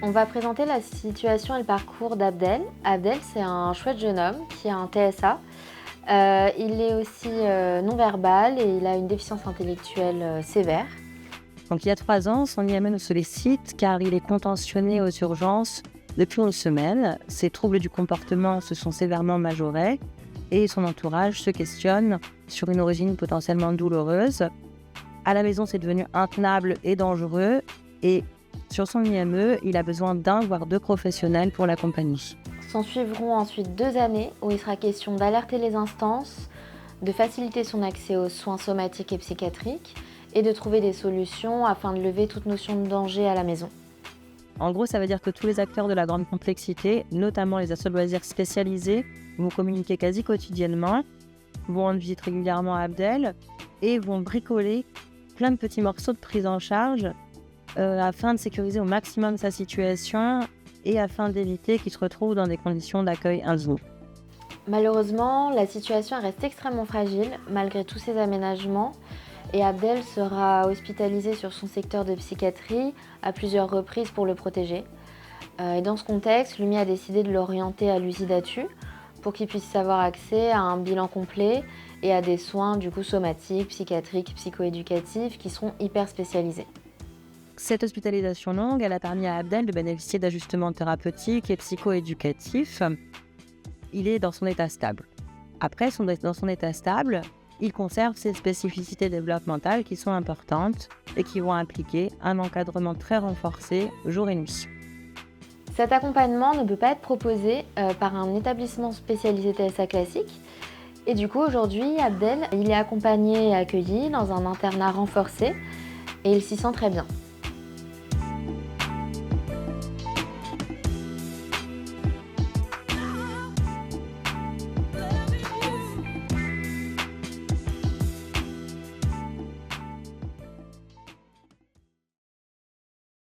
On va présenter la situation et le parcours d'Abdel. Abdel, c'est un chouette jeune homme qui a un TSA. Il est aussi non-verbal et il a une déficience intellectuelle sévère. Donc il y a 3 ans, son IME nous sollicite car il est contentionné aux urgences depuis une semaine. Ses troubles du comportement se sont sévèrement majorés et son entourage se questionne sur une origine potentiellement douloureuse. À la maison, c'est devenu intenable et dangereux et sur son IME, il a besoin d'un voire 2 professionnels pour l'accompagner. S'en suivront ensuite 2 années où il sera question d'alerter les instances, de faciliter son accès aux soins somatiques et psychiatriques et de trouver des solutions afin de lever toute notion de danger à la maison. En gros, ça veut dire que tous les acteurs de la grande complexité, notamment les assos de loisirs spécialisés, vont communiquer quasi quotidiennement, vont rendre visite régulièrement à Abdel et vont bricoler plein de petits morceaux de prise en charge afin de sécuriser au maximum sa situation et afin d'éviter qu'il se retrouve dans des conditions d'accueil indignes. Malheureusement, la situation reste extrêmement fragile malgré tous ces aménagements et Abdel sera hospitalisé sur son secteur de psychiatrie à plusieurs reprises pour le protéger. Et dans ce contexte, l'UMI a décidé de l'orienter à l'USIDATU pour qu'il puisse avoir accès à un bilan complet et à des soins somatiques, psychiatriques, psychoéducatifs qui seront hyper spécialisés. Cette hospitalisation longue, elle a permis à Abdel de bénéficier d'ajustements thérapeutiques et psychoéducatifs. Il est dans son état stable. Après, dans son état stable, il conserve ses spécificités développementales qui sont importantes et qui vont impliquer un encadrement très renforcé jour et nuit. Cet accompagnement ne peut pas être proposé par un établissement spécialisé TSA classique. Et du coup, aujourd'hui, Abdel, il est accompagné et accueilli dans un internat renforcé et il s'y sent très bien.